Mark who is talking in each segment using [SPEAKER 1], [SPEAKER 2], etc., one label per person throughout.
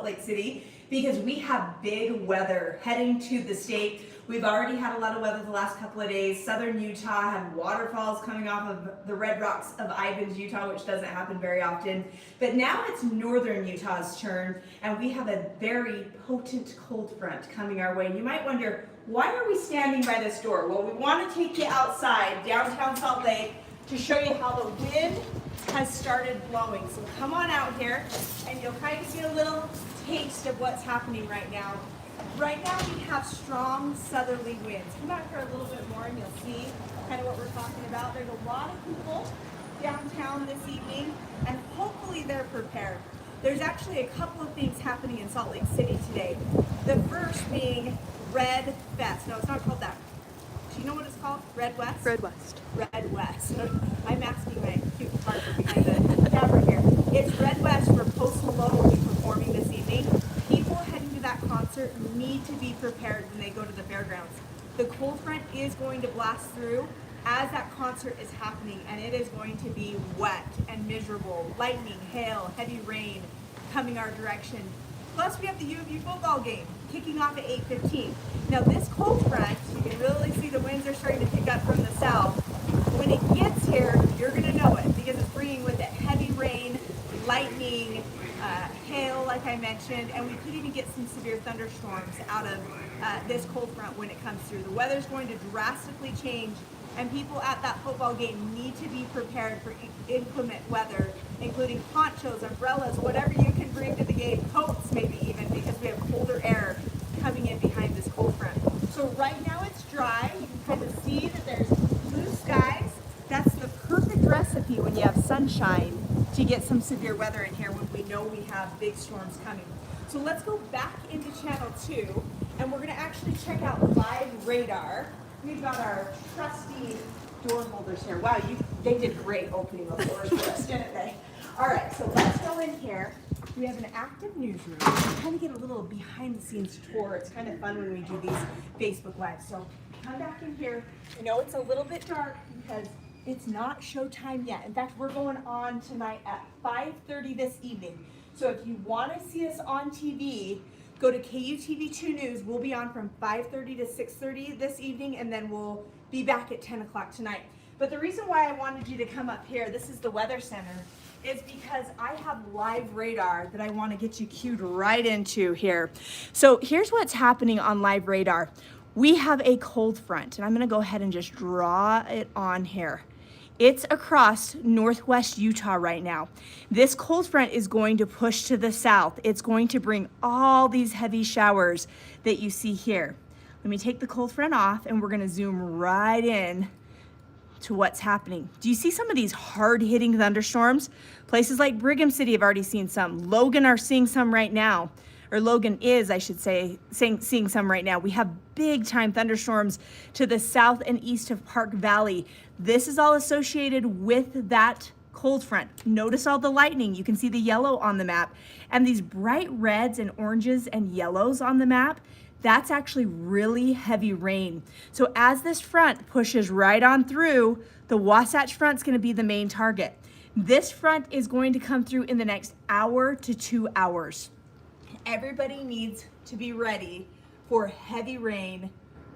[SPEAKER 1] Lake City because we have big weather heading to the state. We've already had a lot of weather the last couple of days. Southern Utah had waterfalls coming off of the Red Rocks of Ivins, Utah, which doesn't happen very often. But now it's northern Utah's turn, and we have a very potent cold front coming our way. And you might wonder, why are we standing by this door? Well, we want to take you outside, downtown Salt Lake, to show you how the wind has started blowing. So come on out here, and you'll kind of see a little taste of what's happening right now. Right now we have strong southerly winds. Come out here a little bit more and you'll see kind of what we're talking about. There's a lot of people downtown this evening, and hopefully they're prepared. There's actually a couple of things happening in Salt Lake City today. The first being Red Fest. No, it's not called that. Do you know what it's called? Red West?
[SPEAKER 2] Red West.
[SPEAKER 1] Red West. I'm asking my cute partner behind the camera here. It's Red West where Post Malone will be performing this evening. People heading to that concert need to be prepared when they go to the fairgrounds. The cold front is going to blast through as that concert is happening, and it is going to be wet and miserable. Lightning, hail, heavy rain coming our direction. Plus we have the U of U football game kicking off at 8:15. Now this cold front, you can really see the winds are starting to pick up from the south. When it gets here, you're going to know it because it's bringing with it heavy rain, lightning, hail, like I mentioned, and we could even get some severe thunderstorms out of this cold front when it comes through. The weather's going to drastically change, and people at that football game need to be prepared for inclement weather, including ponchos, umbrellas, whatever you can bring to the game, coats maybe even, because we have colder air coming in behind this cold front. So right now it's dry. You can kind of see that there's blue skies. That's the perfect recipe when you have sunshine to get some severe weather in here when we know we have big storms coming. So let's go back into channel 2, and we're going to actually check out live radar. We've got our trusty door holders here. Wow, they did great opening those doors for us, didn't they? All right, so let's go in here. We have an active newsroom. We kind of get a little behind the scenes tour. It's kind of fun when we do these Facebook Lives. So come back in here. I know it's a little bit dark because it's not showtime yet. In fact, we're going on tonight at 5:30 this evening. So if you want to see us on TV, go to KUTV 2 News. We'll be on from 5:30 to 6:30 this evening, and then we'll be back at 10 o'clock tonight. But the reason why I wanted you to come up here, this is the Weather Center, is because I have live radar that I want to get you cued right into here. So here's what's happening on live radar. We have a cold front, and I'm going to go ahead and just draw it on here. It's across northwest Utah right now. This cold front is going to push to the south. It's going to bring all these heavy showers that you see here. Let me take the cold front off, and we're going to zoom right in to what's happening. Do you see some of these hard-hitting thunderstorms? Places like Brigham City have already seen some. Logan are seeing some right now. Or Logan is, I should say, seeing some right now. We have big time thunderstorms to the south and east of Park Valley. This is all associated with that cold front. Notice all the lightning. You can see the yellow on the map. And these bright reds and oranges and yellows on the map, that's actually really heavy rain. So as this front pushes right on through, the Wasatch Front's going to be the main target. This front is going to come through in the next hour to 2 hours. Everybody needs to be ready for heavy rain,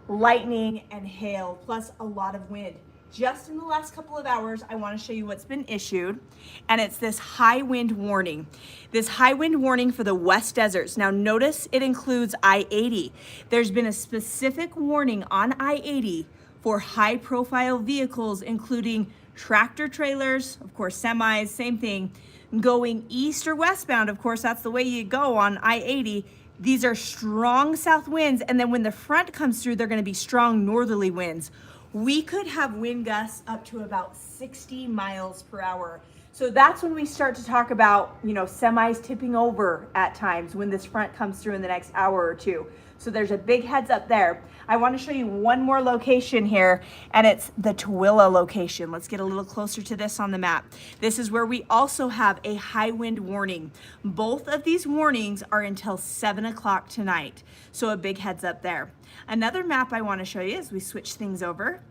[SPEAKER 1] lightning, and hail, plus a lot of wind. Just in the last couple of hours, I want to show you what's been issued, and it's this high wind warning. This high wind warning for the West Deserts. Now notice it includes I-80. There's been a specific warning on I-80 for high profile vehicles, including tractor trailers, of course semis, same thing, going east or westbound. Of course, that's the way you go on I-80. These are strong south winds, and then when the front comes through, they're going to be strong northerly winds. We could have wind gusts up to about 60 miles per hour. So that's when we start to talk about, semis tipping over at times when this front comes through in the next hour or two. So there's a big heads up there. I want to show you one more location here, and it's the Tooele location. Let's get a little closer to this on the map. This is where we also have a high wind warning. Both of these warnings are until 7 o'clock tonight. So a big heads up there. Another map I want to show you as we switch things over.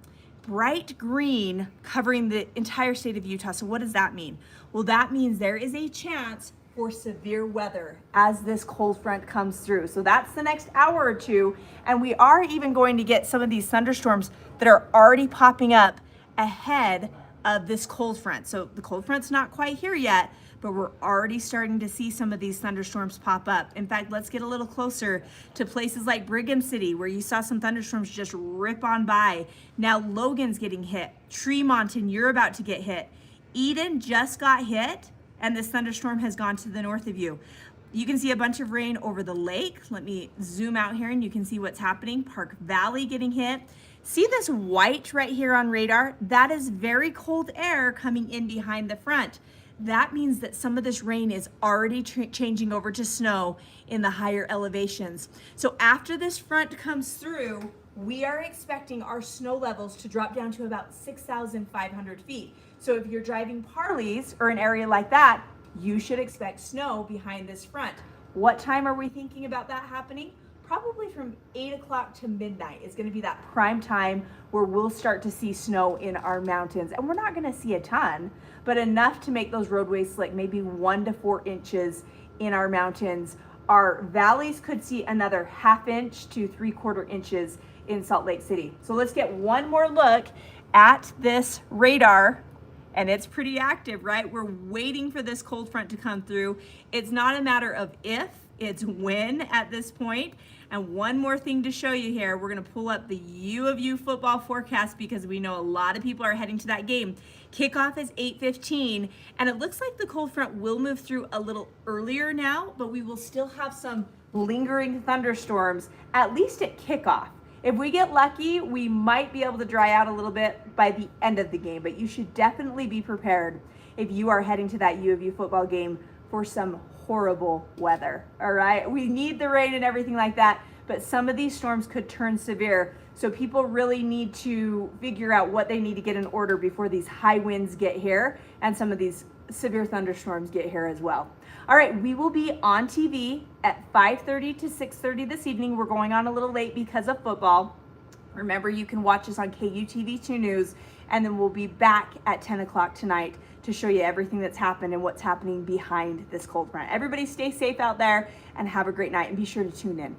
[SPEAKER 1] Bright green covering the entire state of Utah. So what does that mean? Well, that means there is a chance for severe weather as this cold front comes through. So that's the next hour or two. And we are even going to get some of these thunderstorms that are already popping up ahead of this cold front. So the cold front's not quite here yet, but we're already starting to see some of these thunderstorms pop up. In fact, let's get a little closer to places like Brigham City, where you saw some thunderstorms just rip on by. Now Logan's getting hit. Tremont, and you're about to get hit. Eden just got hit, and this thunderstorm has gone to the north of you. You can see a bunch of rain over the lake. Let me zoom out here and you can see what's happening. Park Valley getting hit. See this white right here on radar? That is very cold air coming in behind the front. That means that some of this rain is already changing over to snow in the higher elevations. So after this front comes through, we are expecting our snow levels to drop down to about 6,500 feet. So if you're driving Parley's or an area like that, you should expect snow behind this front. What time are we thinking about that happening? Probably from 8 o'clock to midnight is going to be that prime time where we'll start to see snow in our mountains. And we're not going to see a ton, but enough to make those roadways slick, maybe 1 to 4 inches in our mountains. Our valleys could see another 1/2 inch to 3/4 inches in Salt Lake City. So let's get one more look at this radar. And it's pretty active, right? We're waiting for this cold front to come through. It's not a matter of if, it's when at this point. And one more thing to show you here, we're gonna pull up the U of U football forecast because we know a lot of people are heading to that game. Kickoff is 8:15, and it looks like the cold front will move through a little earlier now, but we will still have some lingering thunderstorms, at least at kickoff. If we get lucky, we might be able to dry out a little bit by the end of the game, but you should definitely be prepared if you are heading to that U of U football game for some horrible weather, all right? We need the rain and everything like that, but some of these storms could turn severe, so people really need to figure out what they need to get in order before these high winds get here and some of these severe thunderstorms get here as well. All right, we will be on TV at 5:30 to 6:30 this evening. We're going on a little late because of football. Remember, you can watch us on KUTV 2 News, and then we'll be back at 10 o'clock tonight to show you everything that's happened and what's happening behind this cold front. Everybody stay safe out there and have a great night, and be sure to tune in.